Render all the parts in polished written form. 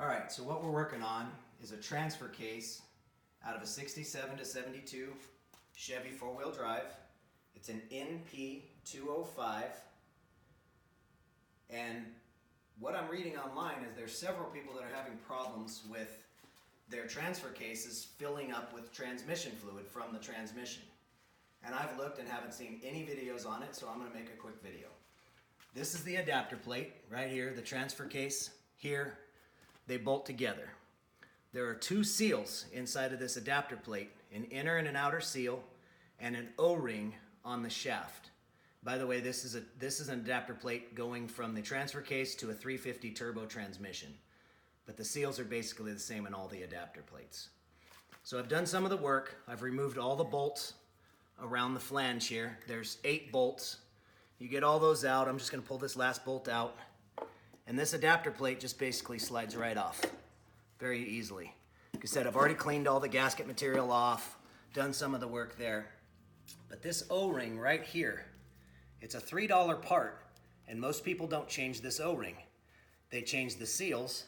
Alright, so what we're working on is a transfer case out of a 67 to 72 Chevy 4-wheel drive. It's an NP205, and what I'm reading online is there's several people that are having problems with their transfer cases filling up with transmission fluid from the transmission. And I've looked and haven't seen any videos on it, so I'm going to make a quick video. This is the adapter plate right here, the transfer case here. They bolt together. There are two seals inside of this adapter plate, an inner and an outer seal, and an O-ring on the shaft. By the way, this is an adapter plate going from the transfer case to a 350 turbo transmission. But the seals are basically the same in all the adapter plates. So I've done some of the work. I've removed all the bolts around the flange here. There's 8 bolts. You get all those out. I'm just going to pull this last bolt out. And this adapter plate just basically slides right off very easily. Like I said, I've already cleaned all the gasket material off, done some of the work there. But this O-ring right here, it's a $3 part, and most people don't change this O-ring. They change the seals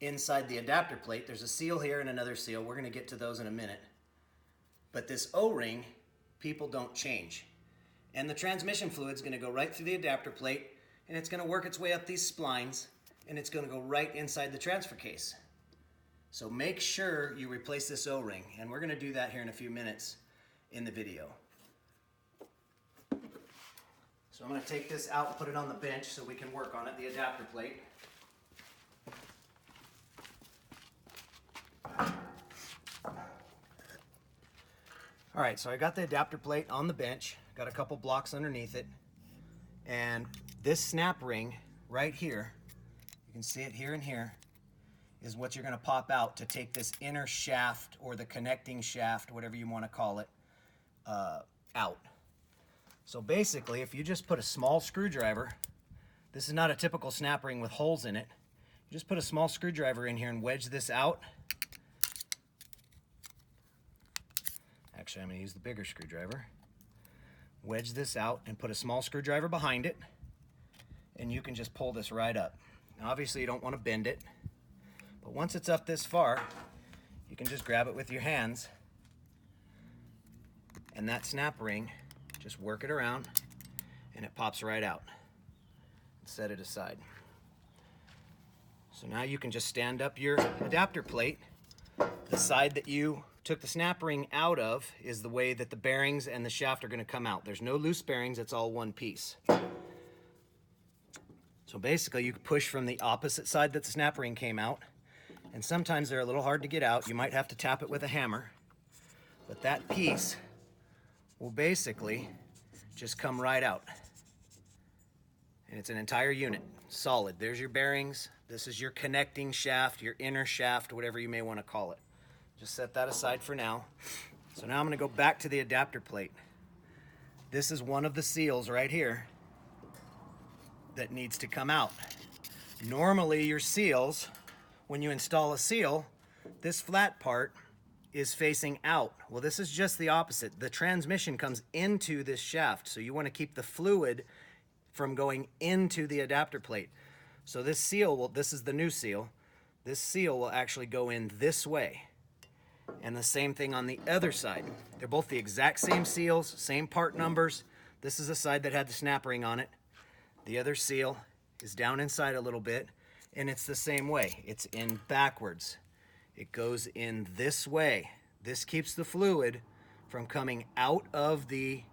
inside the adapter plate. There's a seal here and another seal. We're going to get to those in a minute. But this O-ring, people don't change. And the transmission fluid's going to go right through the adapter plate, and it's going to work its way up these splines, and it's going to go right inside the transfer case. So make sure you replace this O-ring, and we're going to do that here in a few minutes in the video. So I'm going to take this out and put it on the bench so we can work on it, the adapter plate. Alright, so I got the adapter plate on the bench, got a couple blocks underneath it, and this snap ring right here, you can see it here and here, is what you're going to pop out to take this inner shaft or the connecting shaft, whatever you want to call it, out. So basically, if you just put a small screwdriver, this is not a typical snap ring with holes in it, you just put a small screwdriver in here and wedge this out. Actually, I'm going to use the bigger screwdriver. Wedge this out and put a small screwdriver behind it, and you can just pull this right up. Now, obviously, you don't want to bend it, but once it's up this far, you can just grab it with your hands, and that snap ring, just work it around, and it pops right out. Set it aside. So now you can just stand up your adapter plate. The side that you took the snap ring out of is the way that the bearings and the shaft are going to come out. There's no loose bearings, it's all one piece. So basically you can push from the opposite side that the snap ring came out, and sometimes they're a little hard to get out. You might have to tap it with a hammer, but that piece will basically just come right out. And it's an entire unit, solid. There's your bearings. This is your connecting shaft, your inner shaft, whatever you may want to call it. Just set that aside for now. So now I'm going to go back to the adapter plate. This is one of the seals right here that needs to come out. Normally your seals, when you install a seal, this flat part is facing out. Well, this is just the opposite. The transmission comes into this shaft, so you want to keep the fluid from going into the adapter plate. So this seal will, this is the new seal, this seal will actually go in this way. And the same thing on the other side. They're both the exact same seals, same part numbers. This is the side that had the snap ring on it. The other seal is down inside a little bit, and it's the same way. It's in backwards. It goes in this way. This keeps the fluid from coming out of the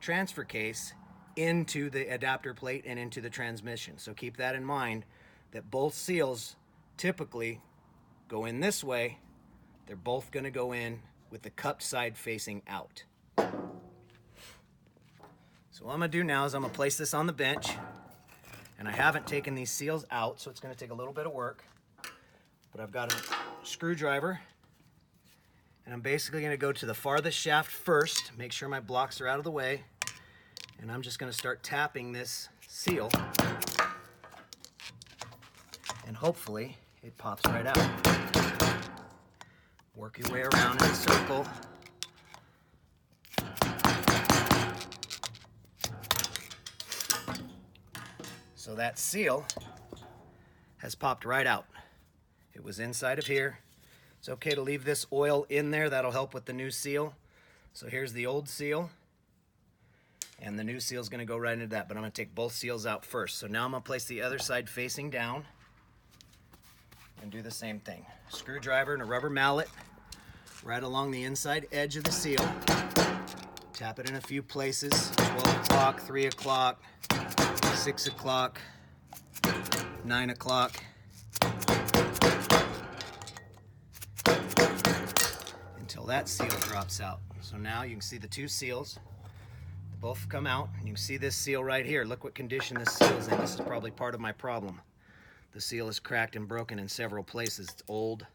transfer case into the adapter plate and into the transmission. So keep that in mind, that both seals typically go in this way. They're both going to go in with the cupped side facing out. So what I'm going to do now is I'm going to place this on the bench, and I haven't taken these seals out, so it's going to take a little bit of work. But I've got a screwdriver, and I'm basically going to go to the farthest shaft first, make sure my blocks are out of the way, and I'm just going to start tapping this seal, and hopefully it pops right out. Work your way around in a circle. So that seal has popped right out. It was inside of here. It's okay to leave this oil in there. That'll help with the new seal. So here's the old seal. And the new seal is going to go right into that. But I'm going to take both seals out first. So now I'm going to place the other side facing down. And do the same thing. Screwdriver and a rubber mallet right along the inside edge of the seal. Tap it in a few places. 12 o'clock, 3 o'clock, 6 o'clock, 9 o'clock. Until that seal drops out. So now you can see the two seals. They both come out. You can see this seal right here. Look what condition this seal is in. This is probably part of my problem. The seal is cracked and broken in several places. It's old,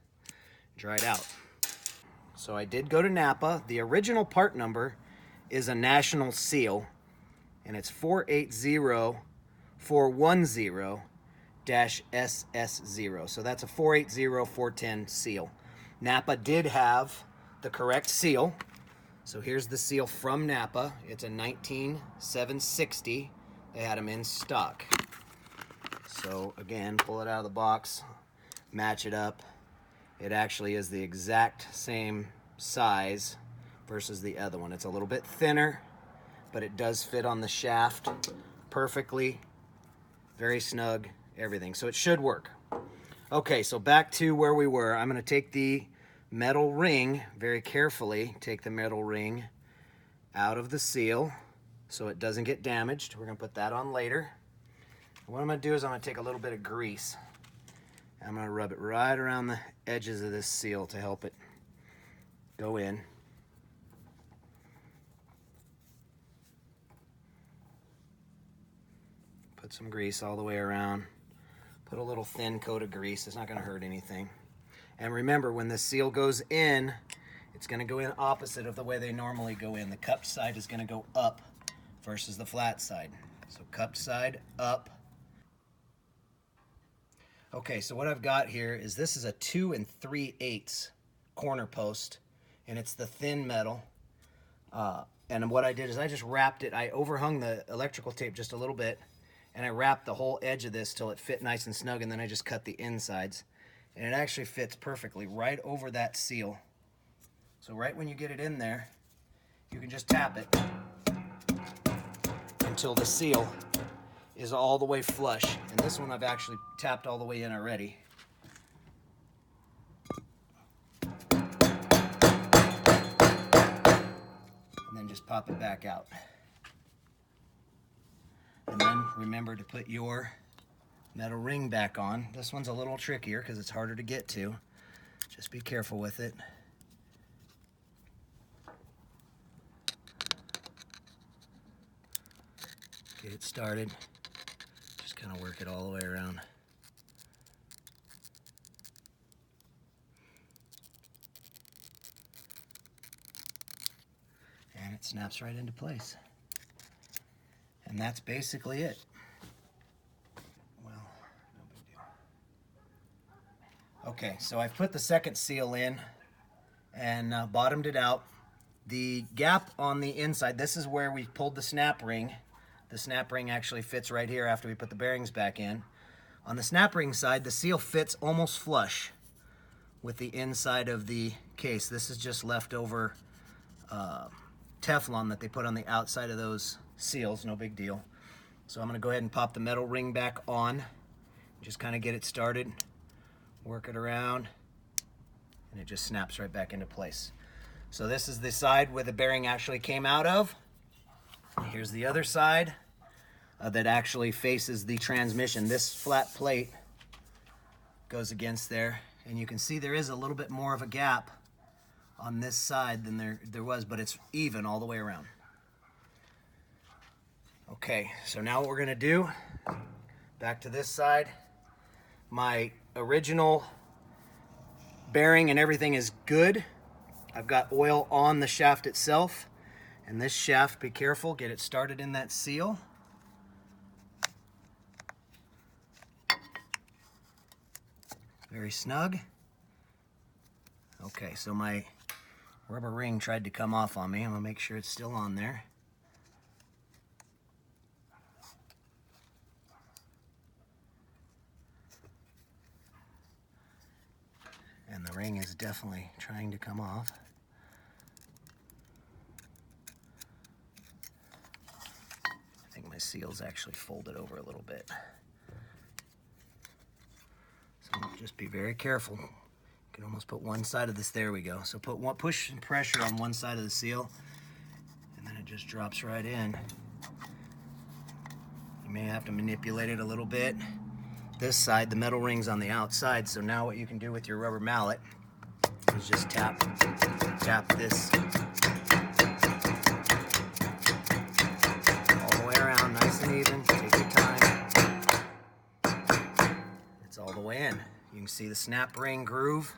dried out. So I did go to Napa. The original part number is a national seal, and it's 480410-SS0. So that's a 480410 seal. Napa did have the correct seal. So here's the seal from Napa. It's a 19760. They had them in stock. So again, pull it out of the box, match it up. It actually is the exact same size versus the other one. It's a little bit thinner, but it does fit on the shaft perfectly. Very snug, everything. So it should work. Okay, so back to where we were. I'm going to take the metal ring very carefully, take the metal ring out of the seal so it doesn't get damaged. We're going to put that on later. What I'm going to do is I'm going to take a little bit of grease. I'm going to rub it right around the edges of this seal to help it go in. Put some grease all the way around. Put a little thin coat of grease. It's not going to hurt anything. And remember, when the seal goes in, it's going to go in opposite of the way they normally go in. The cupped side is going to go up versus the flat side. So cupped side up. Okay, so what I've got here is this is a 2 3/8 corner post, and it's the thin metal. And what I did is I just wrapped it. I overhung the electrical tape just a little bit, and I wrapped the whole edge of this till it fit nice and snug, and then I just cut the insides. And it actually fits perfectly right over that seal. So right when you get it in there, you can just tap it until the seal is all the way flush. And this one I've actually tapped all the way in already. And then just pop it back out. And then remember to put your metal ring back on. This one's a little trickier because it's harder to get to. Just be careful with it. Get it started. Just kind of work it all the way around. And it snaps right into place. And that's basically it. Well, no big deal. Okay, so I've put the second seal in and bottomed it out. The gap on the inside, this is where we pulled the snap ring. The snap ring actually fits right here after we put the bearings back in. On the snap ring side, the seal fits almost flush with the inside of the case. This is just leftover Teflon that they put on the outside of those seals, no big deal. So I'm gonna go ahead and pop the metal ring back on, just kind of get it started, work it around, and it just snaps right back into place. So this is the side where the bearing actually came out of. Here's the other side that actually faces the transmission. This flat plate goes against there, and you can see there is a little bit more of a gap on this side than there was, but it's even all the way around. Okay, so now what we're gonna do, back to this side. My original bearing and everything is good. I've got oil on the shaft itself. And this shaft, be careful, get it started in that seal. Very snug. Okay, so my rubber ring tried to come off on me. I'm gonna make sure it's still on there. And the ring is definitely trying to come off. I think my seal's actually folded over a little bit. So just be very careful. You can almost put one side of this, there we go. So push some pressure on one side of the seal, and then it just drops right in. You may have to manipulate it a little bit. This side, the metal ring's on the outside, so now what you can do with your rubber mallet is just tap this all the way around, nice and even. Take your time. It's all the way in. You can see the snap ring groove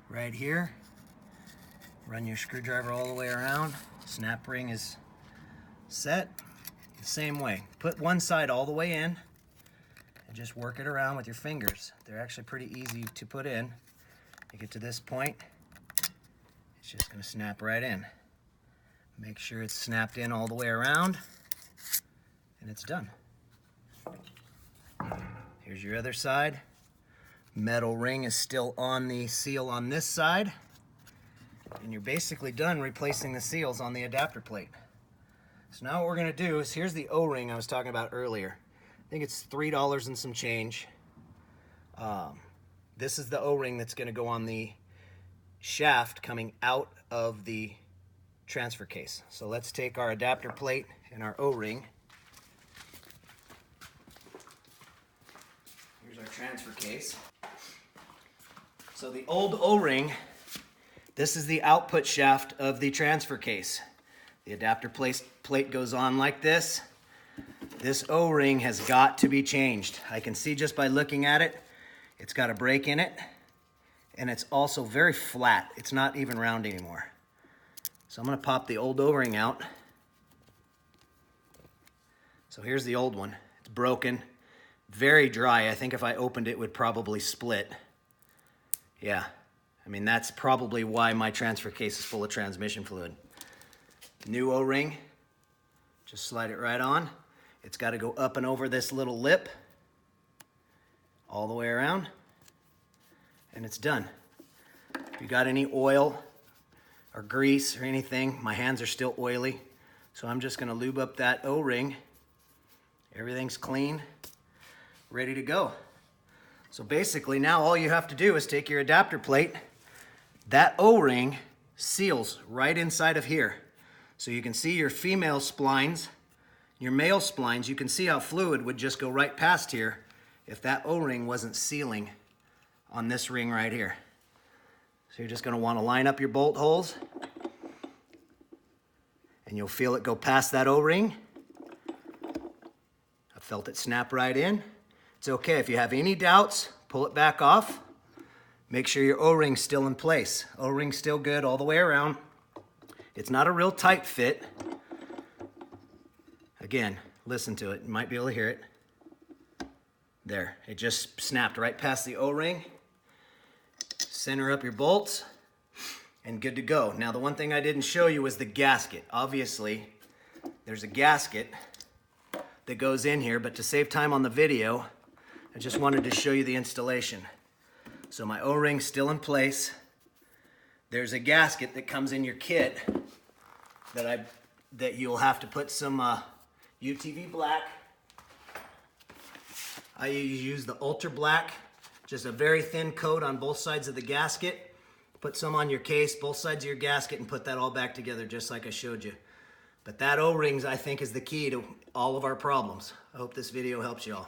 right here. Run your screwdriver all the way around. Snap ring is set. The same way. Put one side all the way in and just work it around with your fingers. They're actually pretty easy to put in. You get to this point, it's just going to snap right in. Make sure it's snapped in all the way around, and it's done. Here's your other side. Metal ring is still on the seal on this side, and you're basically done replacing the seals on the adapter plate. So now what we're going to do is, here's the O-ring I was talking about earlier. I think it's $3 and some change. This is the O-ring that's going to go on the shaft coming out of the transfer case. So let's take our adapter plate and our O-ring. Here's our transfer case. So the old O-ring, this is the output shaft of the transfer case. The adapter plate goes on like this. This O-ring has got to be changed. I can see just by looking at it, it's got a break in it, and it's also very flat. It's not even round anymore. So I'm gonna pop the old O-ring out. So here's the old one. It's broken, very dry. I think if I opened it, it would probably split. Yeah, I mean, that's probably why my transfer case is full of transmission fluid. New O-ring, just slide it right on. It's got to go up and over this little lip, all the way around, and it's done. If you got any oil or grease or anything, my hands are still oily, so I'm just going to lube up that O-ring. Everything's clean, ready to go. So basically now all you have to do is take your adapter plate. That O-ring seals right inside of here. So you can see your female splines, your male splines, you can see how fluid would just go right past here if that O-ring wasn't sealing on this ring right here. So you're just going to want to line up your bolt holes, and you'll feel it go past that O-ring. I felt it snap right in. It's okay. If you have any doubts, pull it back off. Make sure your O-ring's still in place. O-ring's still good all the way around. It's not a real tight fit. Again, listen to it. You might be able to hear it. There, it just snapped right past the O-ring. Center up your bolts, and good to go. Now, the one thing I didn't show you was the gasket. Obviously, there's a gasket that goes in here, but to save time on the video, I just wanted to show you the installation. So my O-ring's still in place. There's a gasket that comes in your kit that you'll have to put some UTV black. I use the Ultra Black, just a very thin coat on both sides of the gasket. Put some on your case, both sides of your gasket, and put that all back together just like I showed you. But that O-rings, I think, is the key to all of our problems. I hope this video helps y'all.